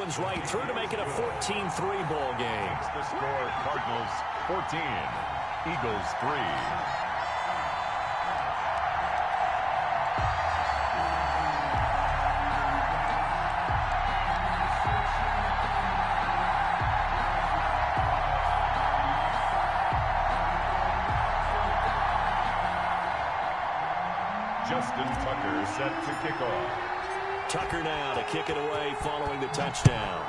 one's right through to make it a 14-3 ball game. The score, Cardinals 14, Eagles 3. Justin Tucker set to kick off. Tucker now to kick it away following the touchdown.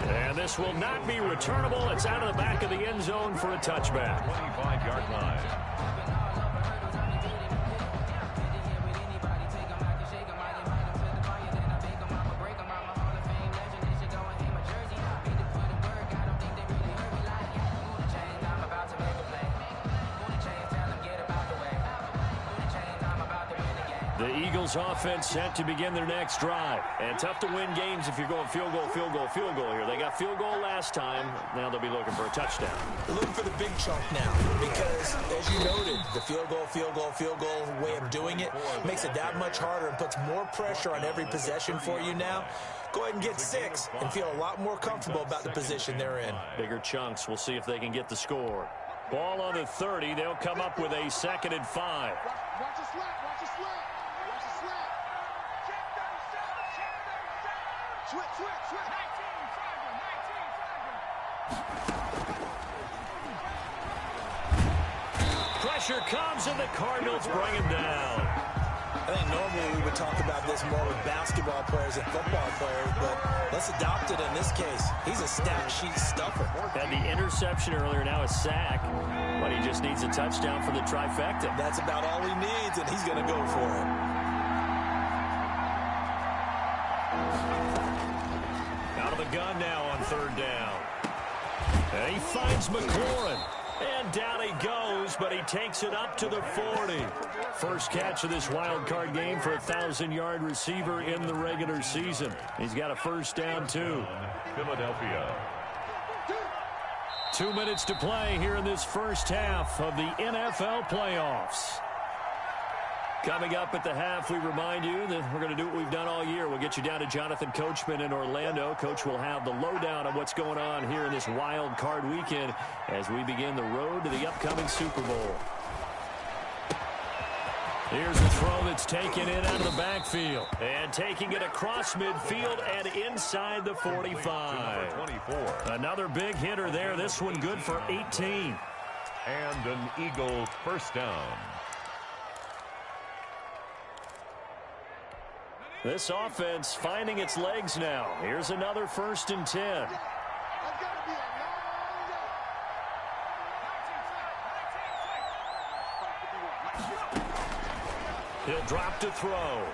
And this will not be returnable. It's out of the back of the end zone for a touchback. 25-yard line. The Eagles offense set to begin their next drive. And tough to win games if you're going field goal, field goal, field goal here. They got field goal last time. Now they'll be looking for a touchdown. They're looking for the big chunk now because, as you noted, the field goal way of doing it makes it that much harder and puts more pressure on every possession for you now. Go ahead and get 6 and feel a lot more comfortable about the position they're in. Bigger chunks. We'll see if they can get the score. Ball on the 30. They'll come up with a 2nd and 5. Watch the slap. Watch the slap. Watch the slap. Switch. 19, Pressure comes and the Cardinals bring him down. I think normally we would talk about this more with basketball players and football players, but let's adopt it in this case. He's a stat sheet stuffer. Had the interception earlier, now a sack. But he just needs a touchdown for the trifecta. That's about all he needs, and he's going to go for it. Out of the gun now on 3rd down. And he finds McLaurin. And down he goes, but he takes it up to the 40. First catch of this wild card game for a 1,000-yard receiver in the regular season. He's got a first down, too. Philadelphia. 2 minutes to play here in this first half of the NFL playoffs. Coming up at the half, we remind you that we're going to do what we've done all year. We'll get you down to Jonathan Coachman in Orlando. Coach will have the lowdown on what's going on here in this wild card weekend as we begin the road to the upcoming Super Bowl. Here's a throw that's taken in out of the backfield. And taking it across midfield and inside the 45. 24. Another big hitter there. This one good for 18. And an Eagle first down. This offense finding its legs now. Here's another 1st and 10. He'll drop to throw.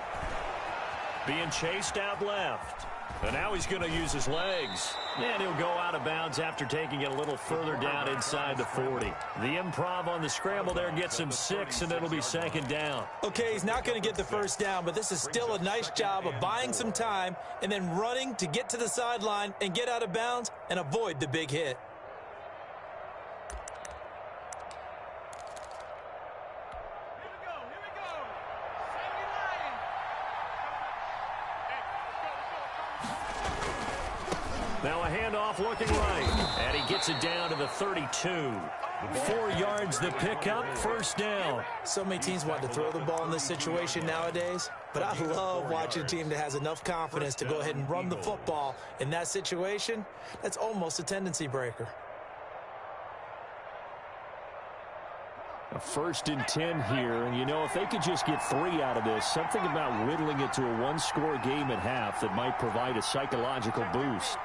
Being chased out left. And now he's going to use his legs. And he'll go out of bounds after taking it a little further down inside the 40. The improv on the scramble there gets him 6, and it'll be 2nd down. Okay, he's not going to get the first down, but this is still a nice job of buying some time and then running to get to the sideline and get out of bounds and avoid the big hit. Now a handoff looking right. And he gets it down to the 32. 4 yards the pickup, first down. So many teams want to throw the ball in this situation nowadays, but I love watching a team that has enough confidence to go ahead and run the football in that situation. That's almost a tendency breaker. A 1st and 10 here, and you know, if they could just get 3 out of this, something about whittling it to a 1-score game at half that might provide a psychological boost.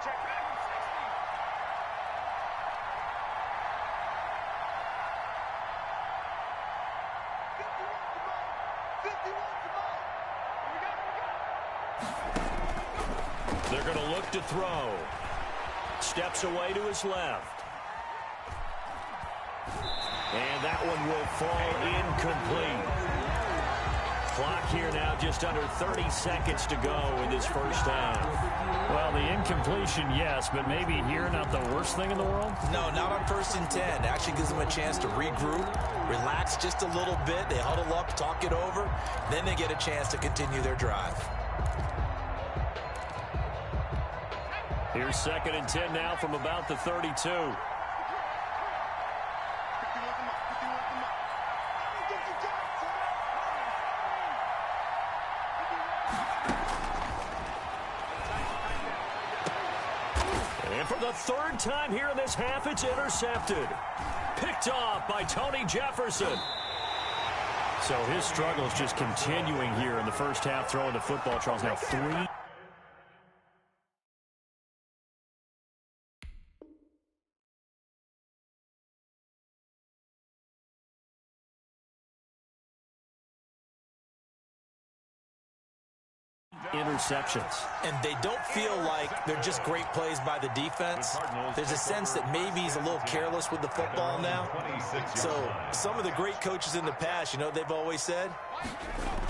They're going to look to throw. Steps away to his left. And that one will fall incomplete. Clock here now, just under 30 seconds to go in this first half. Well, the incompletion, yes, but maybe here not the worst thing in the world? No, not on 1st and 10. It actually gives them a chance to regroup, relax just a little bit. They huddle up, talk it over, then they get a chance to continue their drive. Here's 2nd and 10 now from about the 32. And for the 3rd time here in this half, it's intercepted. Picked off by Tony Jefferson. So his struggle is just continuing here in the first half, throwing the football. Charles now 3. Interceptions. And they don't feel like they're just great plays by the defense. There's a sense that maybe he's a little careless with the football now. So some of the great coaches in the past, you know, they've always said,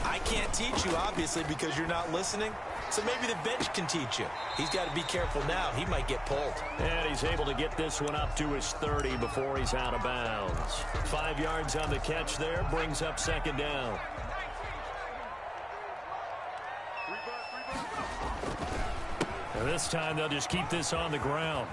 I can't teach you, obviously, because you're not listening. So maybe the bench can teach you. He's got to be careful now. He might get pulled. And he's able to get this one up to his 30 before he's out of bounds. 5 yards on the catch there, brings up 2nd down. And this time they'll just keep this on the ground.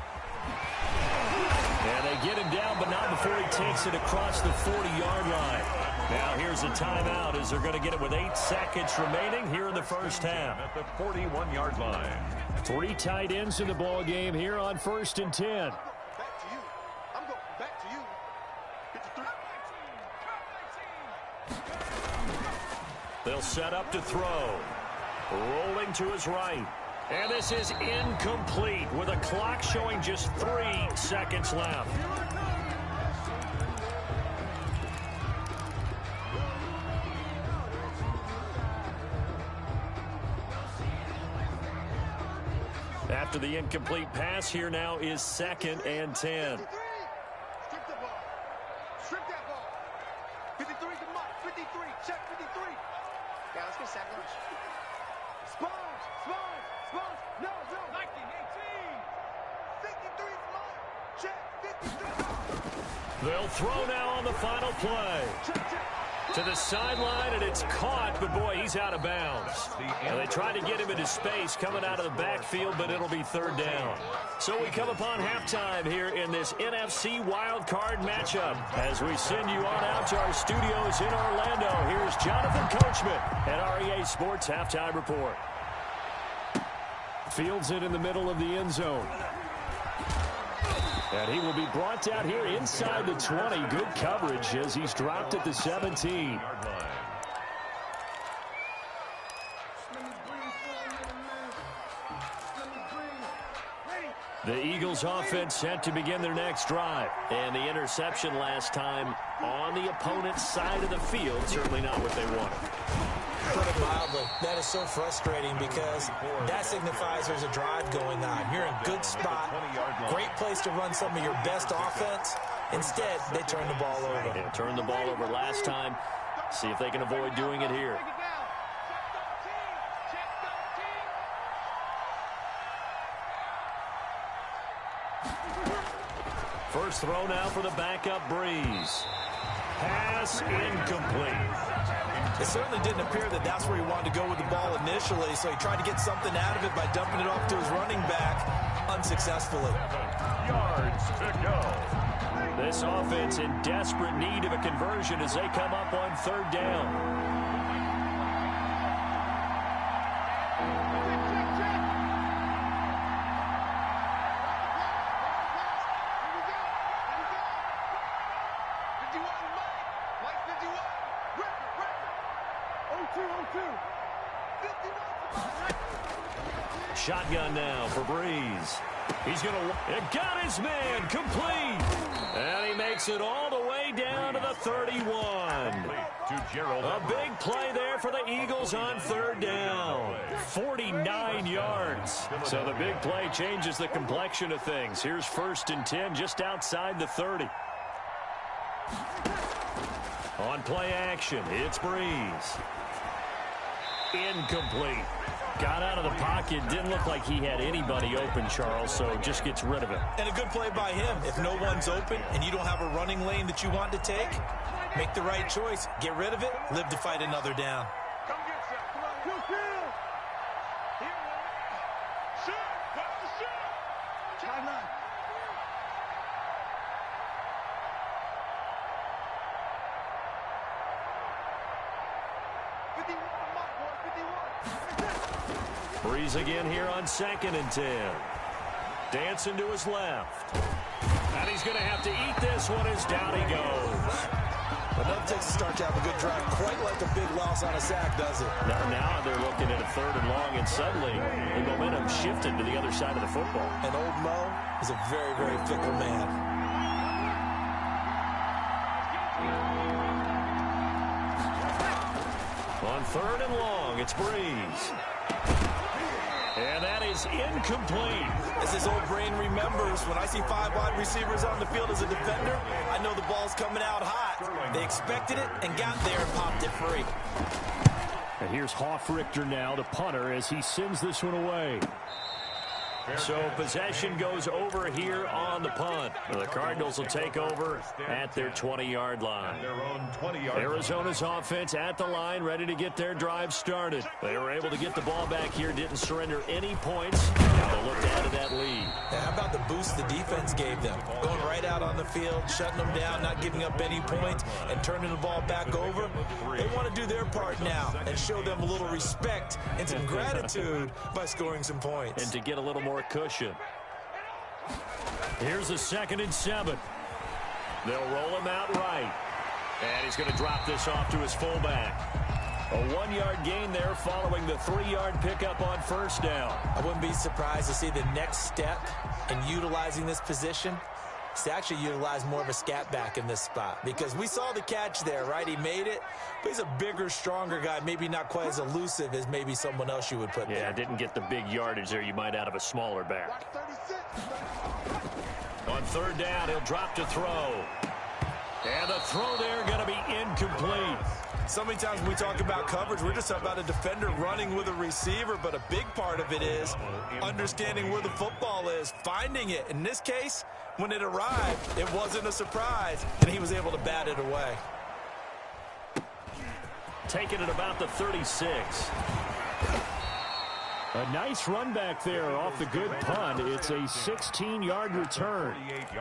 And they get him down, but not before he takes it across the 40-yard line. Now here's a timeout as they're going to get it with 8 seconds remaining here in the first half. At the 41-yard line. 3 tight ends in the ball game here on 1st and 10. Back to you. I'm going back to you. 53. They'll set up to throw. Rolling to his right. And this is incomplete with a clock showing just 3 seconds left. After the incomplete pass, here now is 2nd and 10. Strip the ball. Strip that ball. 53 to Mike. 53. Check 53. Yeah, let's get sack lunch. Sponge. No. 19, 18. 53 Mike. Check 53. They'll throw now on the final play. To the sideline, and it's caught, but boy, he's out of bounds. And they tried to get him into space coming out of the backfield, but it'll be 3rd down. So we come upon halftime here in this NFC Wild Card matchup. As we send you on out to our studios in Orlando, here's Jonathan Coachman at REA Sports Halftime Report. Fields it in the middle of the end zone. And he will be brought down here inside the 20. Good coverage as he's dropped at the 17. The Eagles offense set to begin their next drive. And the interception last time on the opponent's side of the field. Certainly not what they wanted. Put it mildly, that is so frustrating because that signifies there's a drive going on. You're in a good spot, great place to run some of your best offense. Instead, they turn the ball over. Yeah, turned the ball over last time. See if they can avoid doing it here. First throw now for the backup Breeze. Pass incomplete. It certainly didn't appear that that's where he wanted to go with the ball initially, so he tried to get something out of it by dumping it off to his running back unsuccessfully. 7 yards to go. This offense in desperate need of a conversion as they come up on 3rd down. Shotgun now for Breeze. He's going to... It got his man complete. And he makes it all the way down to the 31. A big play there for the Eagles on 3rd down. 49 yards. So the big play changes the complexion of things. Here's 1st and 10 just outside the 30. On play action, it's Breeze. Incomplete. Got out of the pocket. Didn't look like he had anybody open, Charles, so just gets rid of it. And a good play by him. If no one's open and you don't have a running lane that you want to take, make the right choice. Get rid of it. Live to fight another down. Come get some. Come on. Here, shoot. Watch the shoot. Timeline. Breeze again here on 2nd and 10. Dancing to his left. And he's going to have to eat this one as down he goes. Enough takes to start to have a good drive. Quite like a big loss on a sack, does it? Now they're looking at a 3rd and long, and suddenly the momentum shifted to the other side of the football. And old Mo is a very, very fickle man. On 3rd and long, it's Breeze. And that is incomplete. As his old brain remembers, when I see 5 wide receivers on the field as a defender, I know the ball's coming out hot. They expected it and got there and popped it free. And here's Hoff-Richter now, the punter, as he sends this one away. So possession goes over here on the punt. The Cardinals will take over at their 20-yard line. Arizona's offense at the line, ready to get their drive started. They were able to get the ball back here, didn't surrender any points. Now they'll look to add to that lead. Now, how about the boost the defense gave them? Going right out on the field, shutting them down, not giving up any points, and turning the ball back over. They want to do their part now and show them a little respect and some gratitude by scoring some points. And to get a little more cushion. Here's a 2nd and 7. They'll roll him out right. And he's going to drop this off to his fullback. A 1-yard gain there following the 3-yard pickup on 1st down. I wouldn't be surprised to see the next step in utilizing this position is to actually utilize more of a scat back in this spot, because we saw the catch there, right? He made it, but he's a bigger, stronger guy, maybe not quite as elusive as maybe someone else you would put there. Yeah, didn't get the big yardage there you might out of a smaller back. On 3rd down, he'll drop to throw. And the throw there going to be incomplete. So many times when we talk about coverage, we're just talking about a defender running with a receiver, but a big part of it is understanding where the football is, finding it. In this case, when it arrived, it wasn't a surprise, and he was able to bat it away. Taking it about the 36. A nice run back there off the good punt. It's a 16-yard return.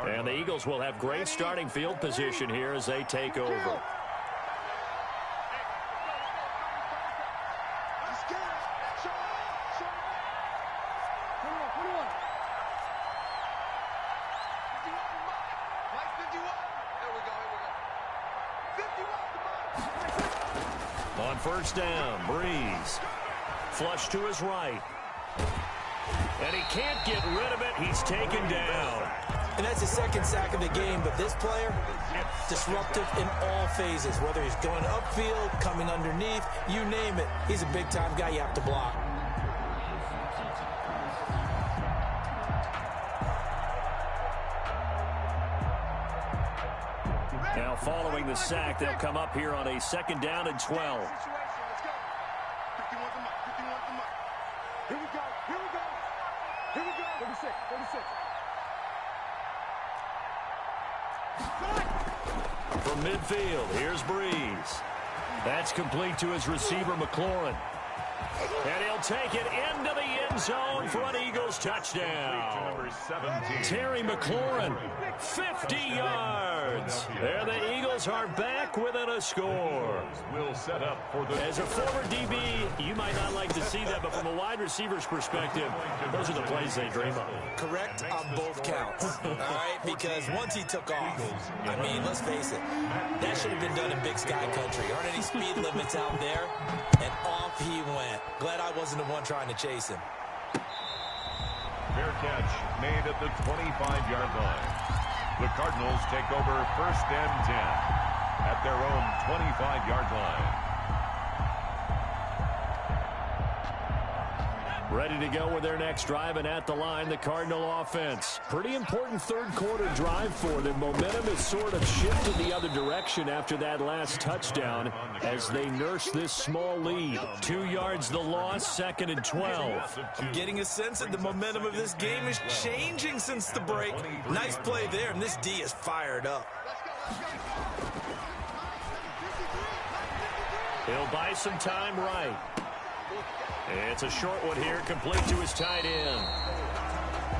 And the Eagles will have great starting field position here as they take over. On 1st down, Breeze. Flush to his right. And he can't get rid of it. He's taken down. And that's his 2nd sack of the game, but this player, disruptive in all phases, whether he's going upfield, coming underneath, you name it. He's a big-time guy you have to block. Now following the sack, they'll come up here on a 2nd down and 12. Here we go. Here we go. Here we go. 36. 36. From midfield, here's Breeze. That's complete to his receiver, McLaurin. And he'll take it into the end zone for an Eagles touchdown. Terry McLaurin, 50 yards. There the Eagles are back within a score. As a former DB, you might not like to see that, but from a wide receiver's perspective, those are the plays they dream of. Correct on both counts, all right? Because once he took off, I mean, let's face it, that should have been done in Big Sky Country. Aren't any speed limits out there? And off he went. Glad I wasn't the one trying to chase him. Fair catch made at the 25-yard line. The Cardinals take over 1st and 10 at their own 25-yard line. Ready to go with their next drive, and at the line, the Cardinal offense. Pretty important third-quarter drive for them. Momentum has sort of shifted the other direction after that last touchdown as they nurse this small lead. 2 yards the loss, 2nd and 12. I'm getting a sense that the momentum of this game is changing since the break. Nice play there, and this D is fired up. He'll buy some time right. It's a short one here, complete to his tight end.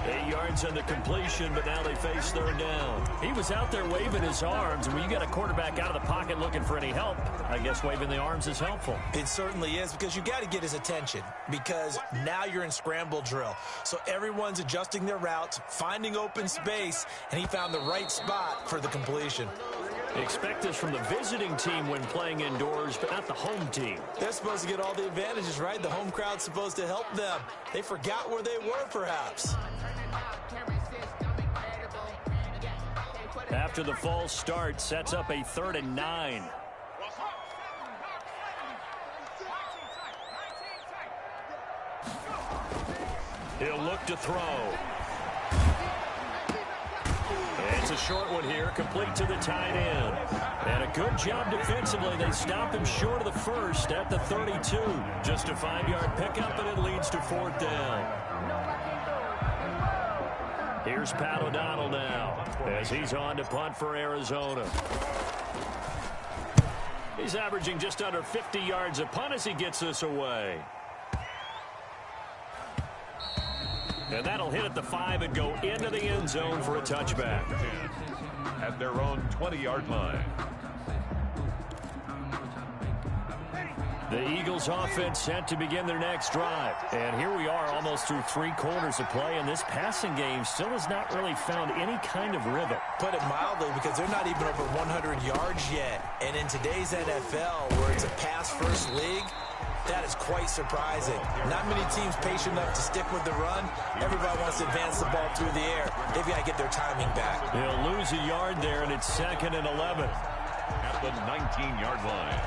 8 yards on the completion, but now they face third down. He was out there waving his arms, and when you got a quarterback out of the pocket looking for any help, I guess waving the arms is helpful. It certainly is, because you got to get his attention, because now you're in scramble drill. So everyone's adjusting their routes, finding open space, and he found the right spot for the completion. Expect this from the visiting team when playing indoors, but not the home team. They're supposed to get all the advantages, right? The home crowd's supposed to help them. They forgot where they were, perhaps. After the false start, sets up a 3rd and 9. He'll look to throw. It's a short one here, complete to the tight end. And a good job defensively. They stop him short of the first at the 32. Just a 5-yard pickup, and it leads to 4th down. Here's Pat O'Donnell now as he's on to punt for Arizona. He's averaging just under 50 yards a punt as he gets this away. And that'll hit at the 5 and go into the end zone for a touchback. At their own 20-yard line. The Eagles offense set to begin their next drive. And here we are almost through 3 quarters of play, and this passing game still has not really found any kind of rhythm. Put it mildly, because they're not even over 100 yards yet. And in today's NFL, where it's a pass-first league, that is quite surprising. Not many teams patient enough to stick with the run. Everybody wants to advance the ball through the air. They've got to get their timing back. They'll lose a yard there, and it's 2nd and 11. At the 19-yard line.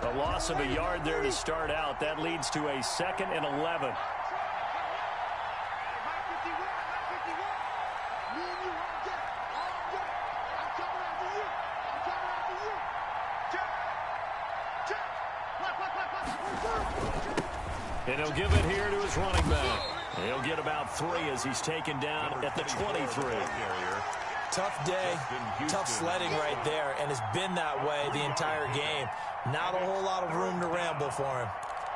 A loss of a yard there to start out. That leads to a 2nd and 11. And he'll give it here to his running back. He'll get about 3 as he's taken down at the 23. Tough day, tough sledding right there, and it's been that way the entire game. Not a whole lot of room to ramble for him.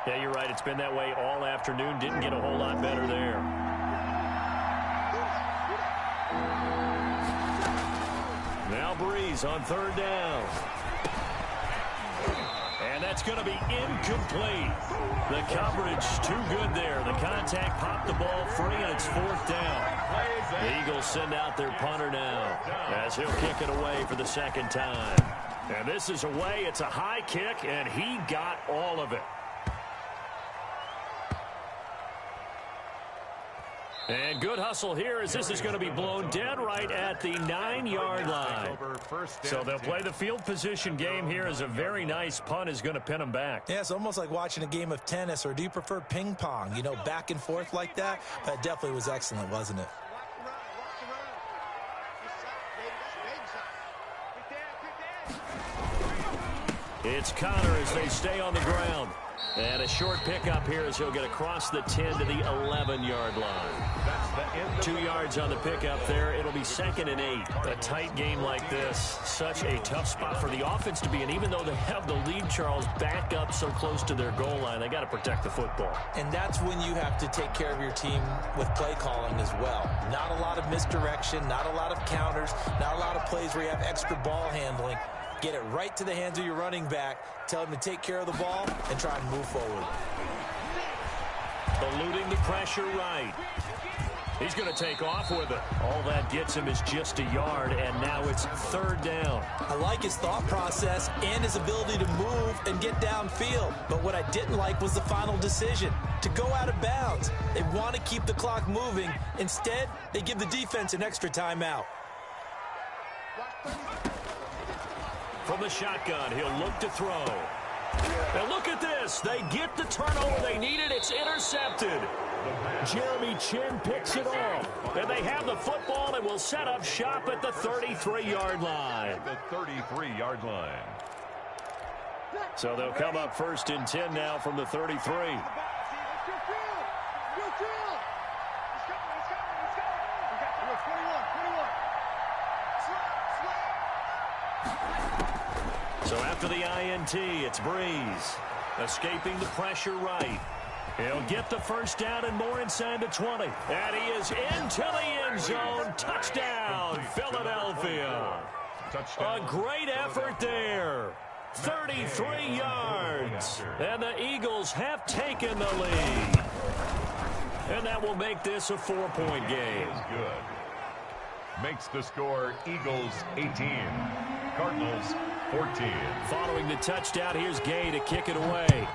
Yeah, you're right. It's been that way all afternoon. Didn't get a whole lot better there. Now Breeze on 3rd down. And that's going to be incomplete. The coverage too good there. The contact popped the ball free, and it's 4th down. The Eagles send out their punter now as he'll kick it away for the 2nd time. And this is away. It's a high kick, and he got all of it. And good hustle here as this is going to be blown dead right at the 9-yard line. So they'll play the field position game here as a very nice punt is going to pin them back. Yeah, it's almost like watching a game of tennis, or do you prefer ping pong? You know, back and forth like that? That definitely was excellent, wasn't it? It's Connor as they stay on the ground. And a short pickup here as he'll get across the 10 to the 11-yard line. 2 yards on the pickup there. It'll be 2nd and 8. A tight game like this, such a tough spot for the offense to be in. Even though they have the lead, Charles, back up so close to their goal line, they got to protect the football. And that's when you have to take care of your team with play calling as well. Not a lot of misdirection, not a lot of counters, not a lot of plays where you have extra ball handling. Get it right to the hands of your running back. Tell him to take care of the ball and try and move forward. Eluding the pressure right. He's going to take off with it. All that gets him is just a yard, and now it's 3rd down. I like his thought process and his ability to move and get downfield. But what I didn't like was the final decision, to go out of bounds. They want to keep the clock moving. Instead, they give the defense an extra timeout. from the shotgun. He'll look to throw. And look at this. They get the turnover they needed. It's intercepted. Jeremy Chinn picks it off. And they have the football and will set up shop at the 33-yard line. The 33-yard line. So they'll come up 1st and 10 now from the 33. So after the INT, it's Breeze. Escaping the pressure right. He'll get the first down and more inside the 20. And he is into the end zone. Touchdown, Philadelphia. A great effort there. 33 yards. And the Eagles have taken the lead. And that will make this a 4-point game. Good. Makes the score Eagles 18, Cardinals 14. Following the touchdown, here's Gay to kick it away.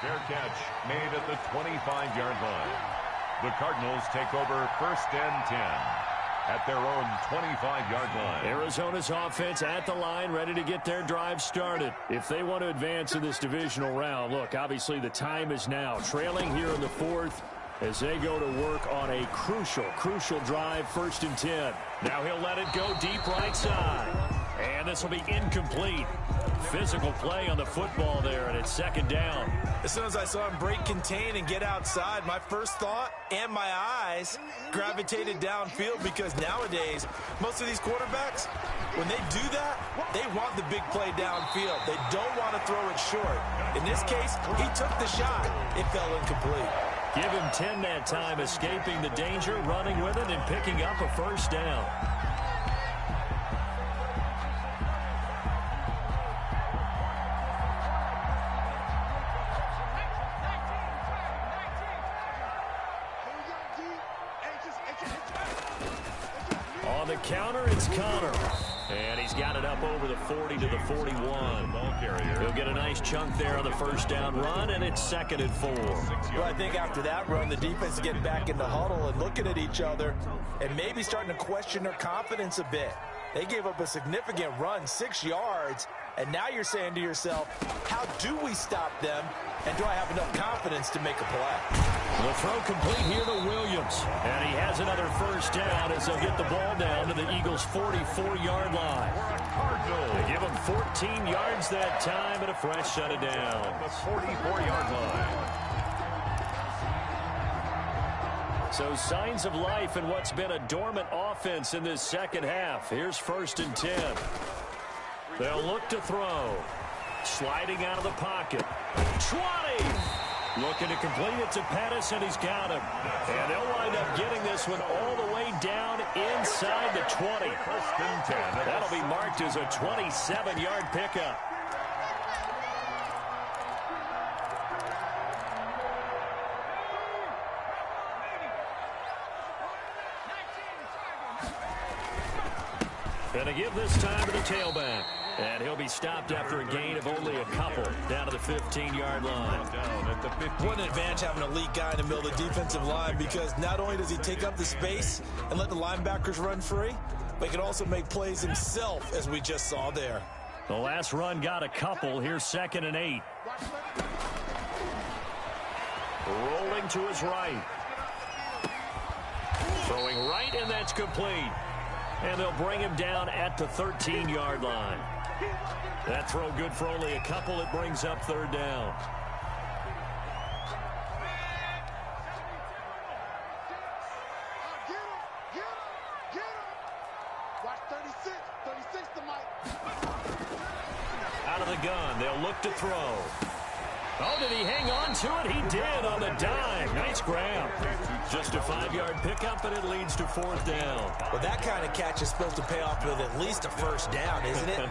Fair catch made at the 25-yard line. The Cardinals take over 1st and 10 at their own 25-yard line. Arizona's offense at the line, ready to get their drive started. If they want to advance in this divisional round, look, obviously the time is now. Trailing here in the 4th as they go to work on a crucial drive, 1st and 10. Now he'll let it go deep right side. And this will be incomplete. Physical play on the football there, and it's 2nd down. As soon as I saw him break contain and get outside, my first thought and my eyes gravitated downfield, because nowadays, most of these quarterbacks, when they do that, they want the big play downfield. They don't want to throw it short. In this case, he took the shot. It fell incomplete. Give him 10 that time, escaping the danger, running with it, and picking up a 1st down. On the counter, it's Connor. And he's got it up over the 40 to the 41. He'll get a nice chunk there on the 1st down run, and it's 2nd and 4. Well, I think after that run, the defense is getting back in the huddle and looking at each other and maybe starting to question their confidence a bit. They gave up a significant run, 6 yards, and now you're saying to yourself, how do we stop them, and do I have enough confidence to make a play? The throw complete here to Williams. And he has another 1st down as they'll get the ball down to the Eagles' 44-yard line. They give him 14 yards that time and a fresh set of downs. The 44-yard line. So signs of life in what's been a dormant offense in this 2nd half. Here's 1st and 10. They'll look to throw. Sliding out of the pocket. 20! Looking to complete it to Pettis, and he's got him. And they'll wind up getting this one all the way down inside the 20. 1st and 10. That'll be marked as a 27-yard pickup. And to give this time to the tailback. And he'll be stopped after a gain of only a couple down to the 15-yard line. Down at the 15. What an advantage having an elite guy in the middle of the defensive line, because not only does he take up the space and let the linebackers run free, but he can also make plays himself, as we just saw there. The last run got a couple. Here's 2nd and 8. Rolling to his right. Throwing right, and that's complete. And they'll bring him down at the 13-yard line. That throw good for only a couple. It brings up 3rd down. Out of the gun, they'll look to throw. Oh, did he hang on to it? He did on the dive. Nice grab. Just a 5-yard pickup, and it leads to 4th down. Well, that kind of catch is supposed to pay off with at least a 1st down, isn't it?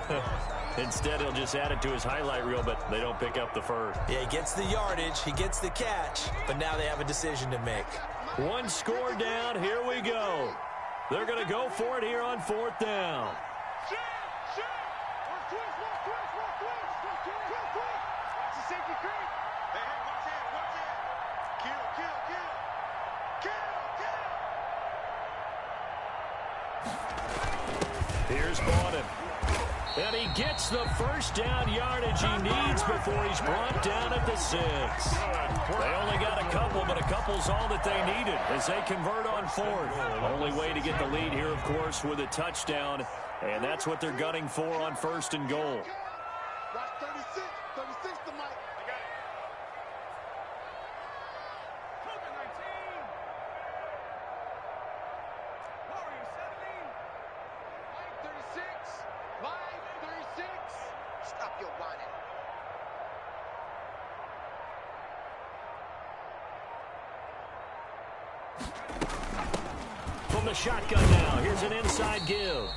Instead, he'll just add it to his highlight reel, but they don't pick up the 1st. Yeah, he gets the yardage, he gets the catch, but now they have a decision to make. One score down. Here we go. They're going to go for it here on 4th down. Here's Bowden. And he gets the first down yardage he needs before he's brought down at the 6. They only got a couple, but a couple's all that they needed as they convert on 4th. Only way to get the lead here, of course, with a touchdown. And that's what they're gunning for on 1st and goal. Watch 36. 36 to Mike. I got it. Cougar 19. Warrior 70. Mike 36. Mike 36. Stop your whining. From the shotgun now, here's an inside give.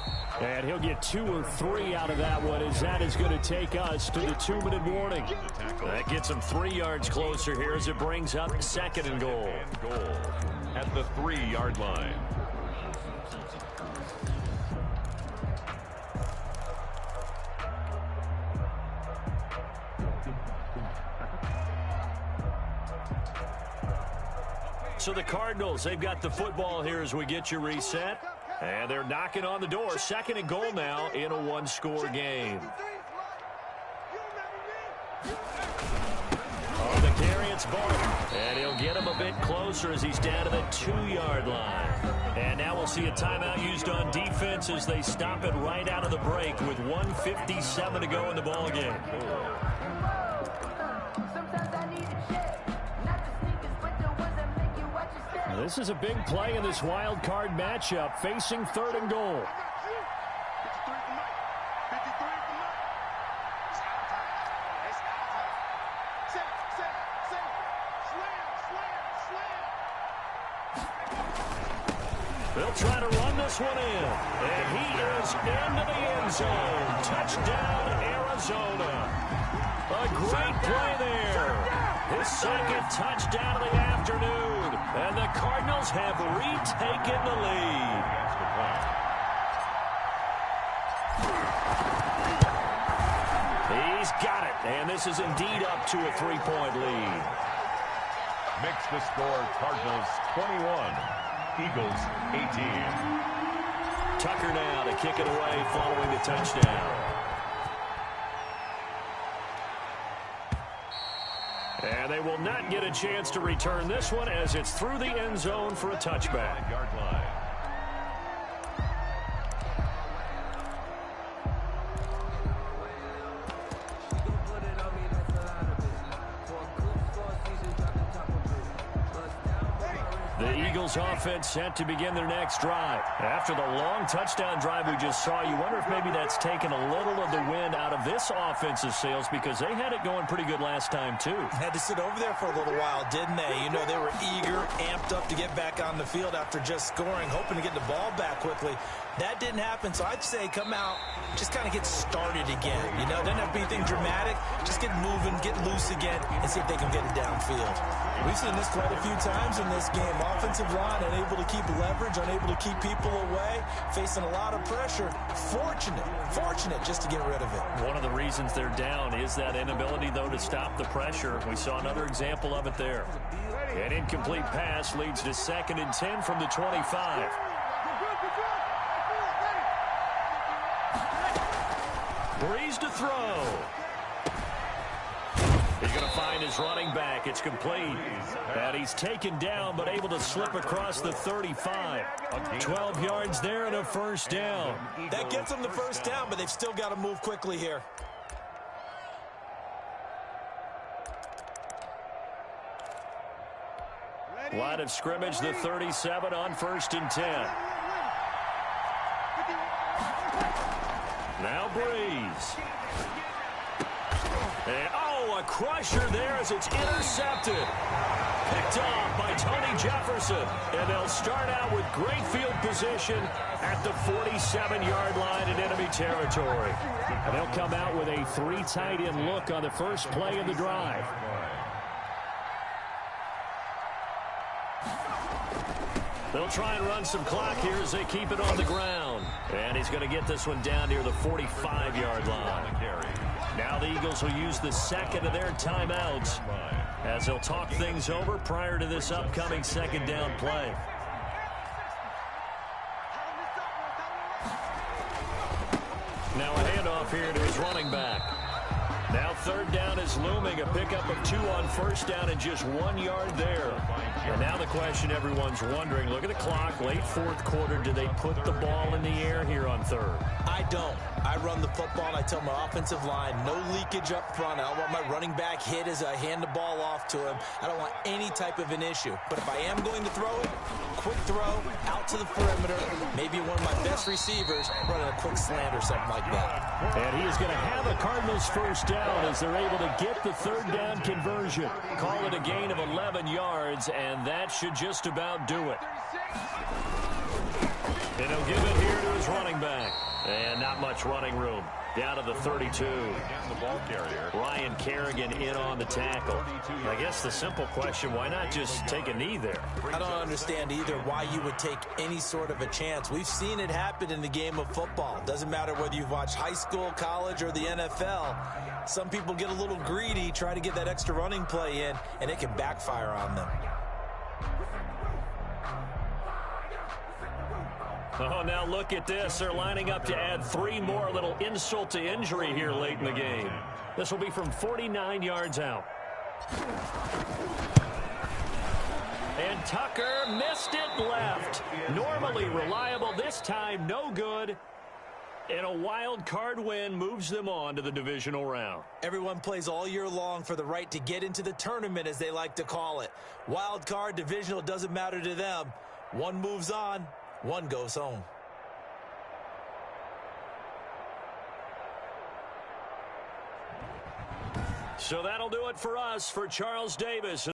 And he'll get 2 or 3 out of that one, as that is going to take us to the 2-minute warning. That gets him 3 yards closer here as it brings up 2nd and goal. At the 3-yard line. So the Cardinals, they've got the football here as we get you reset. And they're knocking on the door. 2nd and goal now in a 1-score game. On the carry, it's Bowden. And he'll get him a bit closer as he's down to the 2-yard line. And now we'll see a timeout used on defense as they stop it right out of the break with 1:57 to go in the ballgame. This is a big play in this wild card matchup, facing 3rd and goal. 53 for Mike. 53 for Mike. It's out time. It's out time. Set. Slam. They'll try to run this one in. And he is into the end zone. Touchdown, Arizona. A great play there. His 2nd touchdown of the afternoon. And the Cardinals have retaken the lead. He's got it. And this is indeed up to a 3-point lead. Makes the score Cardinals 21, Eagles 18. Tucker now to kick it away following the touchdown. And they will not get a chance to return this one as it's through the end zone for a touchback. 5-yard line. The Eagles offense set to begin their next drive. After the long touchdown drive we just saw, you wonder if maybe that's taken a little of the wind out of this offensive sails because they had it going pretty good last time too. Had to sit over there for a little while, didn't they? You know, they were eager, amped up to get back on the field after just scoring, hoping to get the ball back quickly. That didn't happen, so I'd say come out, just kind of get started again. You know, doesn't have to be anything dramatic. Just get moving, get loose again, and see if they can get it downfield. We've seen this quite a few times in this game. Offensive line unable to keep leverage, unable to keep people away, facing a lot of pressure. Fortunate just to get rid of it. One of the reasons they're down is that inability, though, to stop the pressure. We saw another example of it there. An incomplete pass leads to 2nd and 10 from the 25. Breeze to throw. He's going to find his running back. It's complete. And he's taken down, but able to slip across the 35. 12 yards there and a 1st down. That gets them the 1st down, but they've still got to move quickly here. Line of scrimmage, the 37 on 1st and 10. Now Breeze. And, a crusher there as it's intercepted. Picked off by Tony Jefferson. And they'll start out with great field position at the 47-yard line in enemy territory. And they'll come out with a 3 tight end look on the first play of the drive. They'll try and run some clock here as they keep it on the ground. And he's going to get this one down near the 45-yard line. Now the Eagles will use the 2nd of their timeouts as they'll talk things over prior to this upcoming 2nd down play. Now a handoff here to his running back. Now third down is looming. A pickup of 2 on first down and just 1 yard there. And now the question everyone's wondering, look at the clock, late fourth quarter. Do they put the ball in the air here on third? I don't. I run the football, and I tell my offensive line, no leakage up front. I don't want my running back hit as I hand the ball off to him. I don't want any type of an issue. But if I am going to throw it, quick throw, out to the perimeter, maybe one of my best receivers running a quick slant or something like that. And he is going to have a Cardinals first down as they're able to get the third down conversion. Call it a gain of 11 yards, and that should just about do it. And he'll give it here to his running back. And not much running room. Down to the 32. The ball carrier. Ryan Kerrigan in on the tackle. I guess the simple question, why not just take a knee there? I don't understand either why you would take any sort of a chance. We've seen it happen in the game of football. Doesn't matter whether you've watched high school, college, or the NFL. Some people get a little greedy, try to get that extra running play in, and it can backfire on them. Oh, now look at this. They're lining up to add 3 more. A little insult to injury here late in the game. This will be from 49 yards out. And Tucker missed it left. Normally reliable. This time no good. And a wild card win moves them on to the divisional round. Everyone plays all year long for the right to get into the tournament, as they like to call it. Wild card, divisional, doesn't matter to them. One moves on. One goes home. So that'll do it for us. For Charles Davis.